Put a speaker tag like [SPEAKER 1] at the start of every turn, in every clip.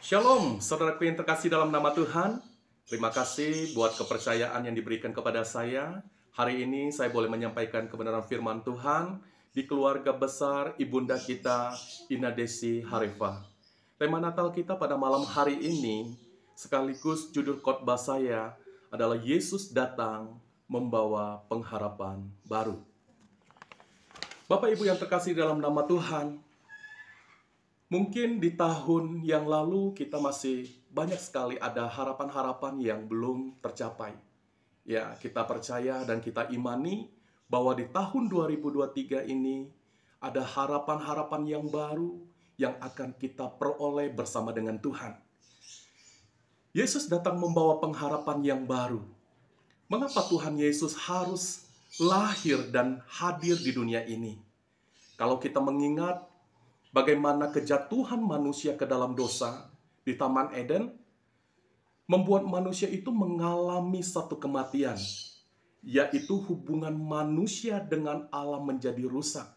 [SPEAKER 1] Shalom, saudaraku yang terkasih dalam nama Tuhan. Terima kasih buat kepercayaan yang diberikan kepada saya. Hari ini saya boleh menyampaikan kebenaran firman Tuhan di keluarga besar ibunda kita, Ina Desi Harifa. Tema Natal kita pada malam hari ini, sekaligus judul khotbah saya adalah Yesus datang membawa pengharapan baru. Bapak Ibu yang terkasih dalam nama Tuhan, mungkin di tahun yang lalu kita masih banyak sekali ada harapan-harapan yang belum tercapai. Ya, kita percaya dan kita imani bahwa di tahun 2023 ini ada harapan-harapan yang baru yang akan kita peroleh bersama dengan Tuhan. Yesus datang membawa pengharapan yang baru. Mengapa Tuhan Yesus harus lahir dan hadir di dunia ini? Kalau kita mengingat bagaimana kejatuhan manusia ke dalam dosa di Taman Eden, membuat manusia itu mengalami satu kematian, yaitu hubungan manusia dengan Allah menjadi rusak.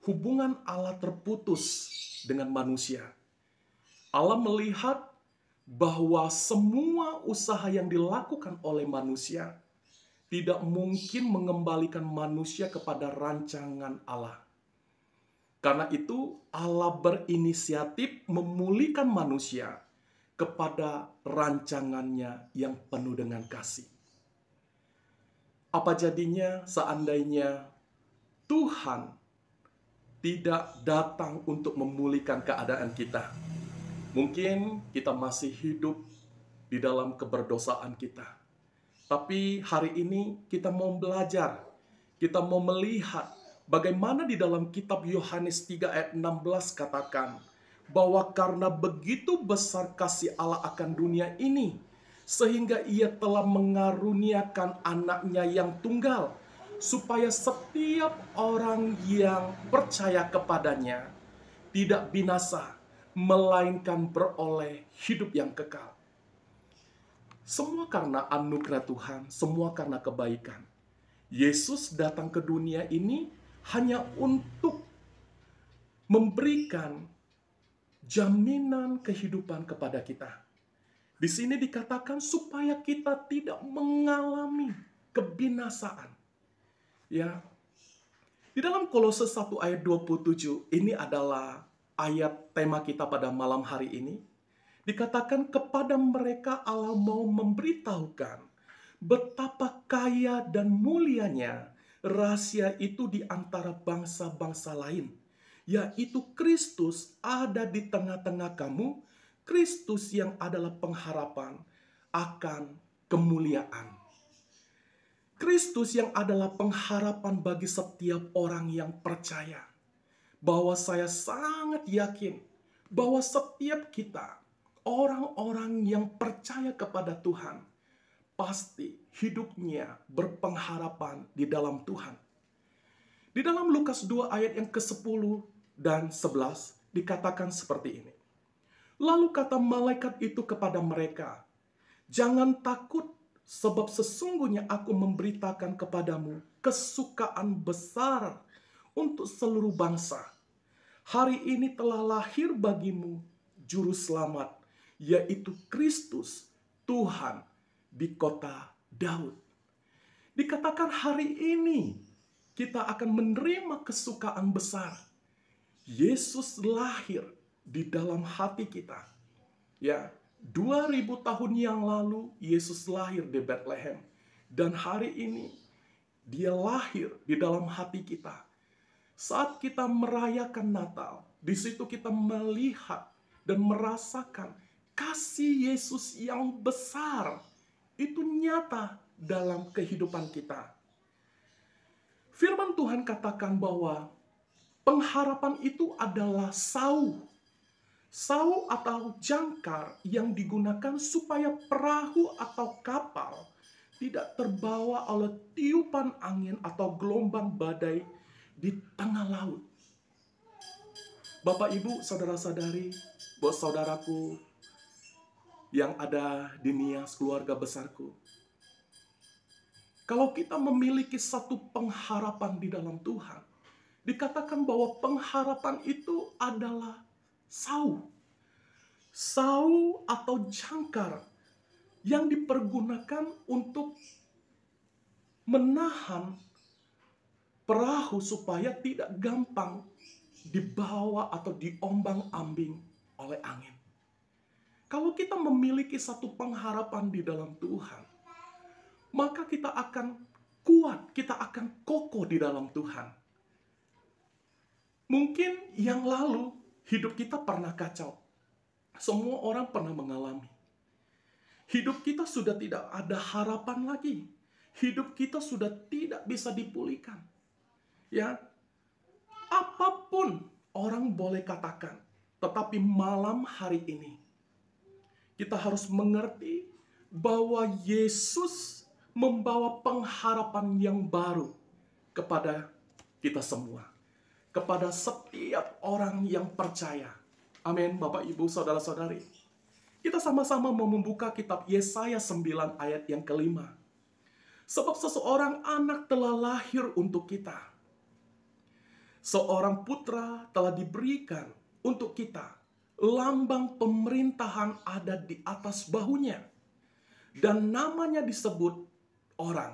[SPEAKER 1] Hubungan Allah terputus dengan manusia. Allah melihat bahwa semua usaha yang dilakukan oleh manusia tidak mungkin mengembalikan manusia kepada rancangan Allah. Karena itu Allah berinisiatif memulihkan manusia kepada rancangannya yang penuh dengan kasih. Apa jadinya seandainya Tuhan tidak datang untuk memulihkan keadaan kita? Mungkin kita masih hidup di dalam keberdosaan kita. Tapi hari ini kita mau belajar, kita mau melihat bagaimana di dalam kitab Yohanes 3 ayat 16 katakan bahwa karena begitu besar kasih Allah akan dunia ini, sehingga ia telah mengaruniakan anaknya yang tunggal, supaya setiap orang yang percaya kepadanya tidak binasa, melainkan beroleh hidup yang kekal. Semua karena anugerah Tuhan, semua karena kebaikan. Yesus datang ke dunia ini hanya untuk memberikan jaminan kehidupan kepada kita. Di sini dikatakan supaya kita tidak mengalami kebinasaan. Ya. Di dalam Kolose 1 ayat 27, ini adalah ayat tema kita pada malam hari ini. Dikatakan kepada mereka Allah mau memberitahukan betapa kaya dan mulianya rahasia itu di antara bangsa-bangsa lain, yaitu Kristus ada di tengah-tengah kamu, Kristus yang adalah pengharapan akan kemuliaan. Kristus yang adalah pengharapan bagi setiap orang yang percaya. Bahwa saya sangat yakin bahwa setiap kita, orang-orang yang percaya kepada Tuhan, pasti hidupnya berpengharapan di dalam Tuhan. Di dalam Lukas 2 ayat yang ke-10 dan 11 dikatakan seperti ini. Lalu kata malaikat itu kepada mereka, "Jangan takut, sebab sesungguhnya aku memberitakan kepadamu kesukaan besar untuk seluruh bangsa. Hari ini telah lahir bagimu juru selamat, yaitu Kristus Tuhan di kota Daud." Dikatakan hari ini kita akan menerima kesukaan besar. Yesus lahir di dalam hati kita. Ya, 2000 tahun yang lalu Yesus lahir di Bethlehem. Dan hari ini dia lahir di dalam hati kita. Saat kita merayakan Natal, di situ kita melihat dan merasakan kasih Yesus yang besar. Itu nyata dalam kehidupan kita. Firman Tuhan katakan bahwa pengharapan itu adalah sau. Sau atau jangkar yang digunakan supaya perahu atau kapal tidak terbawa oleh tiupan angin atau gelombang badai di tengah laut. Bapak, Ibu, saudara-saudari, bos saudaraku yang ada di Nias, keluarga besarku. Kalau kita memiliki satu pengharapan di dalam Tuhan, dikatakan bahwa pengharapan itu adalah sau. Sau perahu atau jangkar yang dipergunakan untuk menahan perahu supaya tidak gampang dibawa atau diombang-ambing oleh angin. Kalau kita memiliki satu pengharapan di dalam Tuhan, maka kita akan kuat, kita akan kokoh di dalam Tuhan. Mungkin yang lalu hidup kita pernah kacau. Semua orang pernah mengalami. Hidup kita sudah tidak ada harapan lagi. Hidup kita sudah tidak bisa dipulihkan. Ya, apapun orang boleh katakan, tetapi malam hari ini kita harus mengerti bahwa Yesus membawa pengharapan yang baru kepada kita semua, kepada setiap orang yang percaya. Amin, Bapak, Ibu, Saudara-saudari. Kita sama-sama mau membuka kitab Yesaya 9 ayat yang kelima. Sebab seseorang anak telah lahir untuk kita. Seorang putra telah diberikan untuk kita. Lambang pemerintahan ada di atas bahunya. Dan namanya disebut orang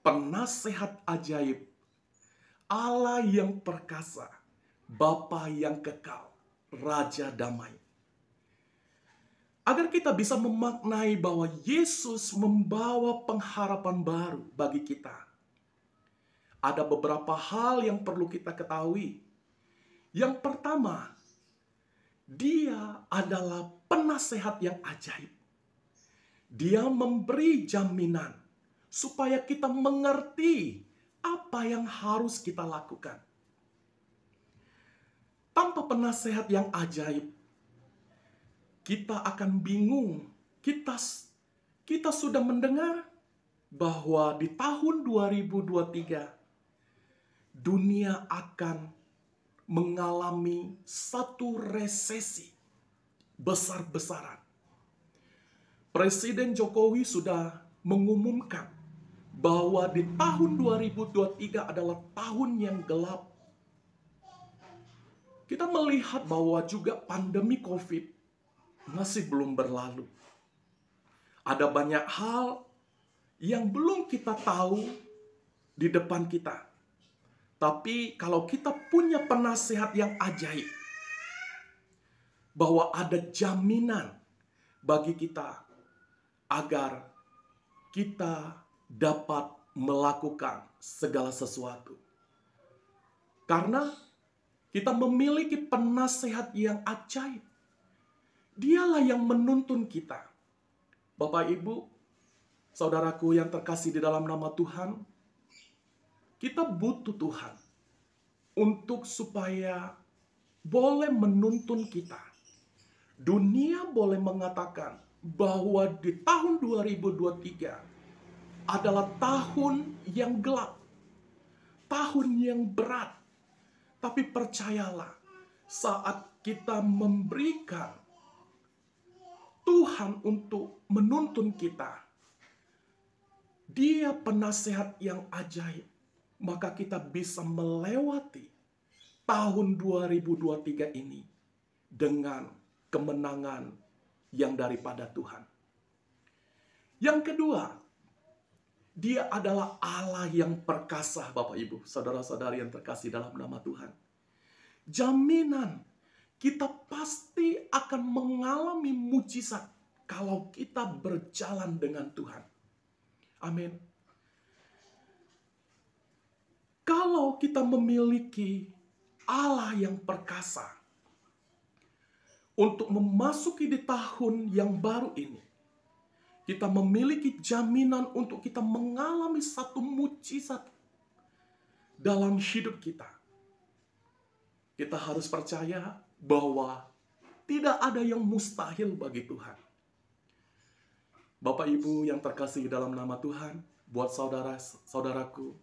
[SPEAKER 1] penasehat ajaib, Allah yang perkasa, Bapa yang kekal, Raja damai. Agar kita bisa memaknai bahwa Yesus membawa pengharapan baru bagi kita, ada beberapa hal yang perlu kita ketahui. Yang pertama, Dia adalah penasehat yang ajaib. Dia memberi jaminan supaya kita mengerti apa yang harus kita lakukan. Tanpa penasehat yang ajaib, kita akan bingung. Kita sudah mendengar bahwa di tahun 2023 dunia akan mengalami satu resesi besar-besaran. Presiden Jokowi sudah mengumumkan bahwa di tahun 2023 adalah tahun yang gelap. Kita melihat bahwa juga pandemi COVID masih belum berlalu. Ada banyak hal yang belum kita tahu di depan kita. Tapi kalau kita punya penasehat yang ajaib, bahwa ada jaminan bagi kita agar kita dapat melakukan segala sesuatu. Karena kita memiliki penasehat yang ajaib. Dialah yang menuntun kita. Bapak, Ibu, saudaraku yang terkasih di dalam nama Tuhan, kita butuh Tuhan untuk supaya boleh menuntun kita. Dunia boleh mengatakan bahwa di tahun 2023 adalah tahun yang gelap, tahun yang berat. Tapi percayalah, saat kita memberikan Tuhan untuk menuntun kita, Dia penasehat yang ajaib, maka kita bisa melewati tahun 2023 ini dengan kemenangan yang daripada Tuhan. Yang kedua, Dia adalah Allah yang perkasa, Bapak, Ibu, saudara-saudari yang terkasih dalam nama Tuhan. Jaminan kita pasti akan mengalami mujizat kalau kita berjalan dengan Tuhan. Amin. Kalau kita memiliki Allah yang perkasa untuk memasuki di tahun yang baru ini, kita memiliki jaminan untuk kita mengalami satu mujizat dalam hidup kita. Kita harus percaya bahwa tidak ada yang mustahil bagi Tuhan. Bapak, Ibu yang terkasih dalam nama Tuhan, buat saudara-saudaraku,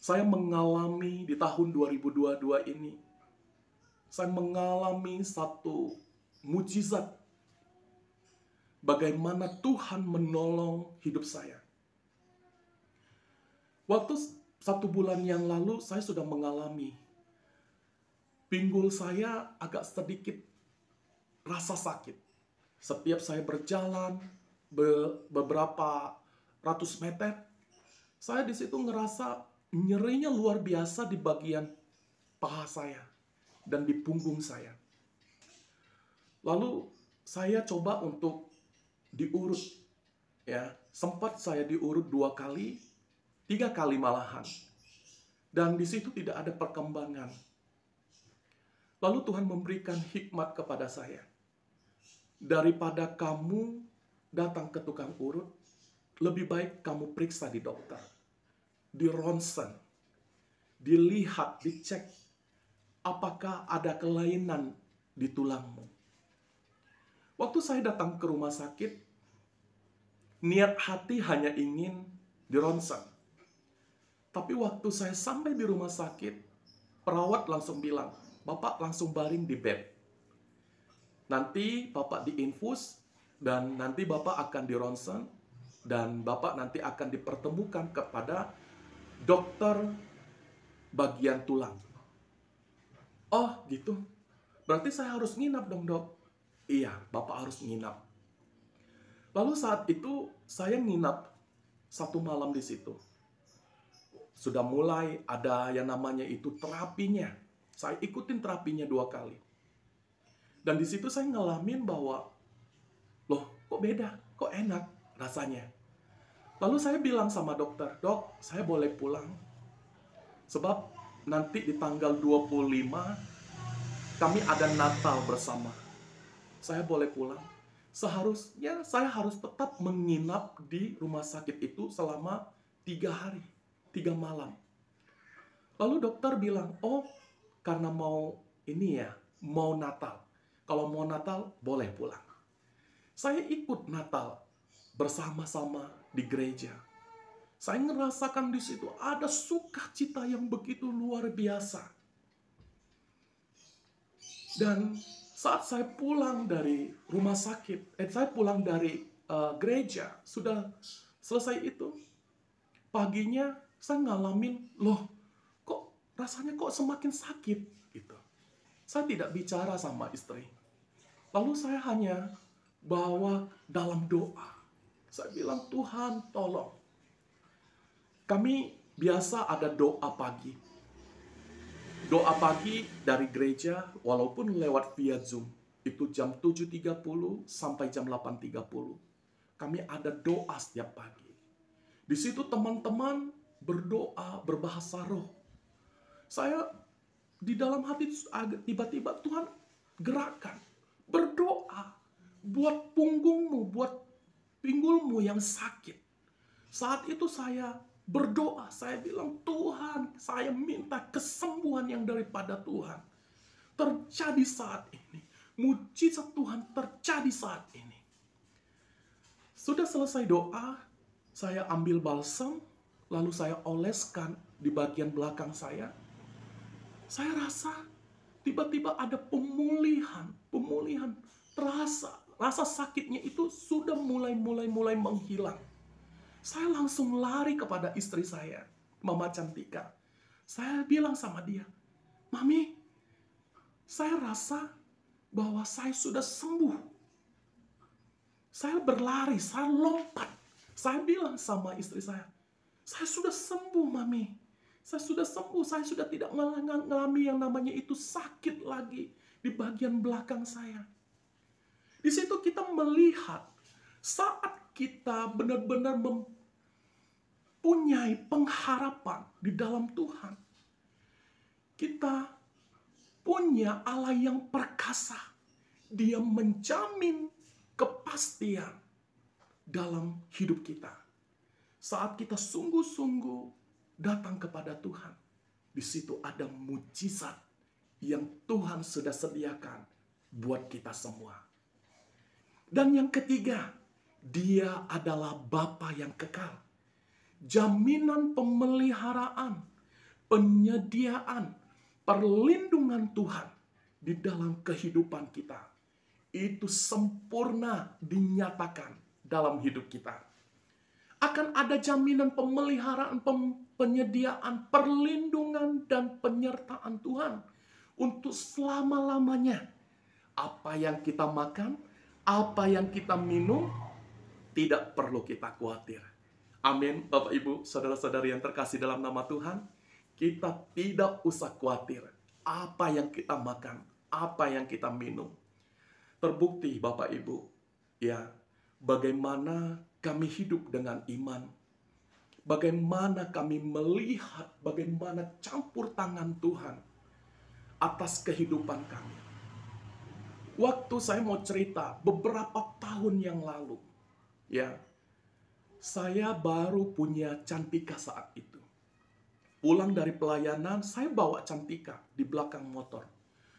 [SPEAKER 1] saya mengalami di tahun 2022 ini, saya mengalami satu mujizat bagaimana Tuhan menolong hidup saya. Waktu 1 bulan yang lalu saya sudah mengalami pinggul saya agak sedikit rasa sakit. Setiap saya berjalan beberapa ratus meter, saya di situ ngerasa nyerinya luar biasa di bagian paha saya dan di punggung saya. Lalu saya coba untuk diurut, ya. Sempat saya diurut 2 kali, 3 kali malahan. Dan di situ tidak ada perkembangan. Lalu Tuhan memberikan hikmat kepada saya. Daripada kamu datang ke tukang urut, lebih baik kamu periksa di dokter. Di ronsen, dilihat, dicek apakah ada kelainan di tulangmu. Waktu saya datang ke rumah sakit, niat hati hanya ingin di ronsen. Tapi waktu saya sampai di rumah sakit, perawat langsung bilang, Bapak langsung baring di bed. Nanti Bapak diinfus, dan nanti Bapak akan di ronsen, dan Bapak nanti akan dipertemukan kepada dokter bagian tulang. Oh gitu, berarti saya harus nginap dong dok? Iya, Bapak harus nginap. Lalu saat itu saya nginap 1 malam di situ. Sudah mulai ada yang namanya itu terapinya. Saya ikutin terapinya 2 kali. Dan di situ saya ngalamin bahwa, loh kok beda, kok enak rasanya. Lalu saya bilang sama dokter, dok saya boleh pulang. Sebab nanti di tanggal 25 kami ada Natal bersama. Saya boleh pulang. Seharusnya saya harus tetap menginap di rumah sakit itu selama 3 hari, 3 malam. Lalu dokter bilang, oh karena mau ini ya, mau Natal. Kalau mau Natal, boleh pulang. Saya ikut Natal bersama-sama di gereja. Saya ngerasakan di situ ada sukacita yang begitu luar biasa. Dan saat saya pulang dari rumah sakit, saya pulang dari gereja, sudah selesai itu, paginya saya ngalamin, loh kok rasanya kok semakin sakit gitu. Saya tidak bicara sama istri. Lalu saya hanya bawa dalam doa. Saya bilang, Tuhan tolong. Kami biasa ada doa pagi. Doa pagi dari gereja, walaupun lewat via Zoom, itu jam 7.30 sampai jam 8.30. Kami ada doa setiap pagi. Di situ teman-teman berdoa, berbahasa roh. Saya di dalam hati tiba-tiba Tuhan gerakkan. Berdoa buat punggungmu, buat pinggulmu yang sakit. Saat itu saya berdoa, saya bilang, Tuhan, saya minta kesembuhan yang daripada Tuhan terjadi saat ini. Mujizat Tuhan terjadi saat ini. Sudah selesai doa, saya ambil balsam, lalu saya oleskan di bagian belakang saya. Saya rasa tiba-tiba ada pemulihan terasa. Rasa sakitnya itu sudah mulai menghilang. Saya langsung lari kepada istri saya, Mama Cantika. Saya bilang sama dia, Mami, saya rasa bahwa saya sudah sembuh. Saya berlari, saya lompat. Saya bilang sama istri saya sudah sembuh, Mami. Saya sudah sembuh, saya sudah tidak mengalami yang namanya itu sakit lagi di bagian belakang saya. Di situ kita melihat saat kita benar-benar mempunyai pengharapan di dalam Tuhan. Kita punya Allah yang perkasa. Dia menjamin kepastian dalam hidup kita. Saat kita sungguh-sungguh datang kepada Tuhan, di situ ada mujizat yang Tuhan sudah sediakan buat kita semua. Dan yang ketiga, Dia adalah Bapa yang kekal. Jaminan pemeliharaan, penyediaan, perlindungan Tuhan di dalam kehidupan kita. Itu sempurna dinyatakan dalam hidup kita. Akan ada jaminan pemeliharaan, penyediaan, perlindungan, dan penyertaan Tuhan untuk selama-lamanya. Apa yang kita makan, apa yang kita minum, tidak perlu kita khawatir. Amin, Bapak Ibu, saudara-saudari yang terkasih dalam nama Tuhan. Kita tidak usah khawatir apa yang kita makan, apa yang kita minum. Terbukti Bapak Ibu, ya, bagaimana kami hidup dengan iman. Bagaimana kami melihat bagaimana campur tangan Tuhan atas kehidupan kami. Waktu saya mau cerita beberapa tahun yang lalu, ya, saya baru punya Cantika saat itu. Pulang dari pelayanan, saya bawa Cantika di belakang motor.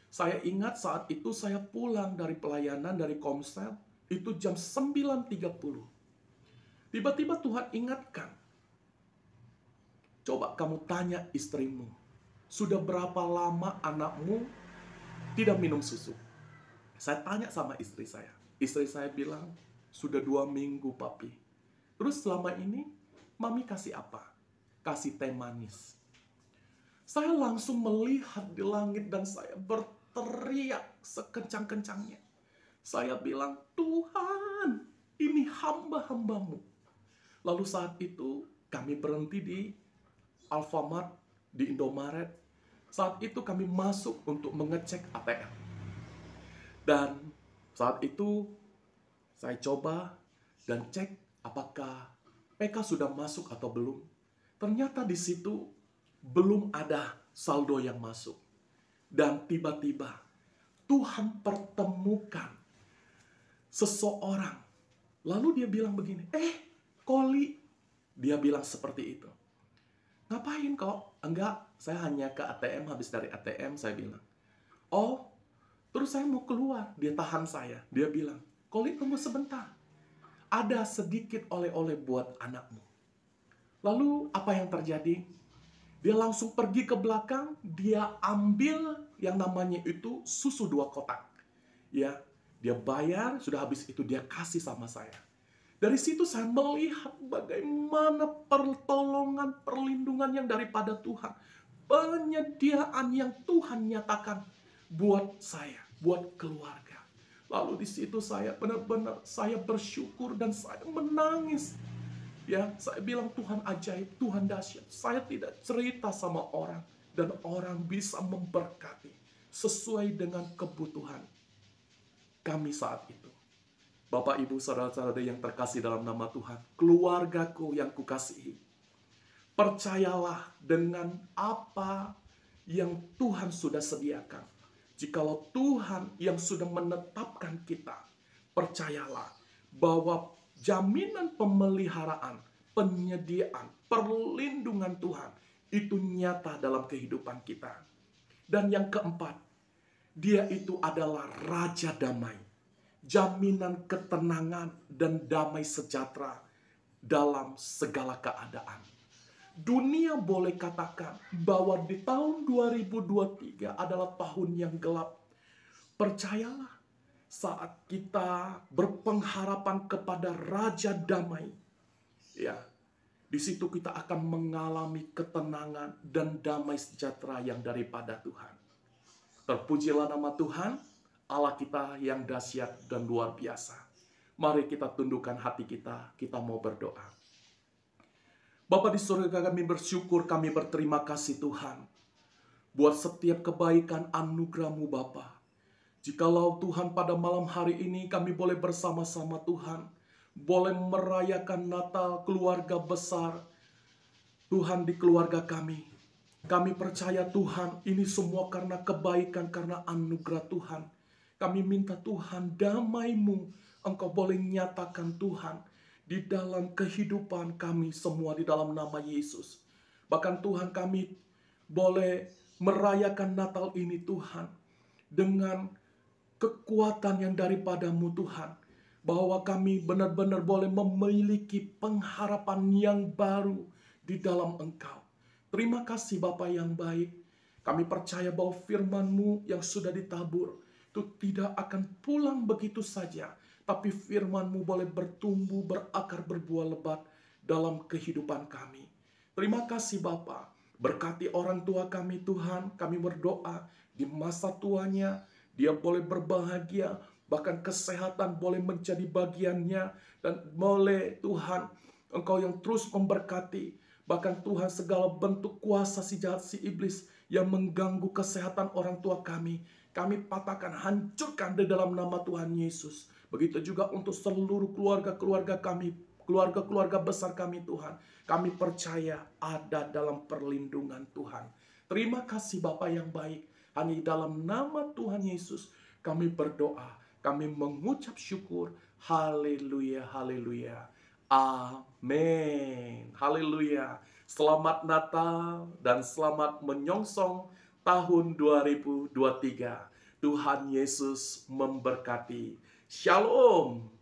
[SPEAKER 1] Saya ingat saat itu saya pulang dari pelayanan dari Komsel, itu jam 9.30. Tiba-tiba Tuhan ingatkan, coba kamu tanya istrimu, sudah berapa lama anakmu tidak minum susu? Saya tanya sama istri saya. Istri saya bilang, sudah 2 minggu papi. Terus selama ini, mami kasih apa? Kasih teh manis. Saya langsung melihat di langit dan saya berteriak sekencang-kencangnya. Saya bilang, Tuhan, ini hamba-hambamu. Lalu saat itu, kami berhenti di Alfamart, di Indomaret. Saat itu kami masuk untuk mengecek ATM. Dan saat itu saya coba dan cek apakah PK sudah masuk atau belum. Ternyata di situ belum ada saldo yang masuk. Dan tiba-tiba Tuhan pertemukan seseorang. Lalu dia bilang begini, Koli. Dia bilang seperti itu. Ngapain kok? Enggak, saya hanya ke ATM, habis dari ATM saya bilang. Oh, terus saya mau keluar, dia tahan saya. Dia bilang, Koli tunggu sebentar. Ada sedikit oleh-oleh buat anakmu. Lalu apa yang terjadi? Dia langsung pergi ke belakang, dia ambil yang namanya itu susu 2 kotak. Ya, dia bayar, sudah habis itu dia kasih sama saya. Dari situ saya melihat bagaimana pertolongan, perlindungan yang daripada Tuhan. Penyediaan yang Tuhan nyatakan buat saya, buat keluarga. Lalu di situ saya benar-benar saya bersyukur dan saya menangis. Ya, saya bilang Tuhan ajaib, Tuhan dahsyat. Saya tidak cerita sama orang dan orang bisa memberkati sesuai dengan kebutuhan kami saat itu. Bapak, Ibu, saudara-saudara yang terkasih dalam nama Tuhan, keluargaku yang kukasihi, percayalah dengan apa yang Tuhan sudah sediakan. Jikalau Tuhan yang sudah menetapkan kita, percayalah bahwa jaminan pemeliharaan, penyediaan, perlindungan Tuhan itu nyata dalam kehidupan kita. Dan yang keempat, Dia itu adalah Raja Damai. Jaminan ketenangan dan damai sejahtera dalam segala keadaan. Dunia boleh katakan bahwa di tahun 2023 adalah tahun yang gelap. Percayalah, saat kita berpengharapan kepada Raja Damai, ya, di situ kita akan mengalami ketenangan dan damai sejahtera yang daripada Tuhan. Terpujilah nama Tuhan, Allah kita yang dahsyat dan luar biasa. Mari kita tundukkan hati kita mau berdoa. Bapa di surga, kami bersyukur, kami berterima kasih Tuhan, buat setiap kebaikan anugerah-Mu Bapa. Jikalau Tuhan pada malam hari ini kami boleh bersama-sama Tuhan, boleh merayakan Natal keluarga besar, Tuhan di keluarga kami. Kami percaya Tuhan, ini semua karena kebaikan, karena anugerah Tuhan. Kami minta Tuhan, damai-Mu Engkau boleh nyatakan Tuhan di dalam kehidupan kami semua di dalam nama Yesus. Bahkan Tuhan, kami boleh merayakan Natal ini Tuhan dengan kekuatan yang daripada-Mu Tuhan. Bahwa kami benar-benar boleh memiliki pengharapan yang baru di dalam Engkau. Terima kasih Bapa yang baik. Kami percaya bahwa firman-Mu yang sudah ditabur itu tidak akan pulang begitu saja, tapi firman-Mu boleh bertumbuh, berakar, berbuah lebat dalam kehidupan kami. Terima kasih Bapa. Berkati orang tua kami Tuhan, kami berdoa di masa tuanya, dia boleh berbahagia, bahkan kesehatan boleh menjadi bagiannya, dan boleh Tuhan, Engkau yang terus memberkati, bahkan Tuhan segala bentuk kuasa si jahat, si iblis yang mengganggu kesehatan orang tua kami patahkan, hancurkan di dalam nama Tuhan Yesus. Begitu juga untuk seluruh keluarga-keluarga kami, keluarga-keluarga besar kami Tuhan. Kami percaya ada dalam perlindungan Tuhan. Terima kasih Bapa yang baik. Hanya di dalam nama Tuhan Yesus kami berdoa, kami mengucap syukur. Haleluya, haleluya. Amin. Haleluya. Selamat Natal dan selamat menyongsong tahun 2023. Tuhan Yesus memberkati. Shalom.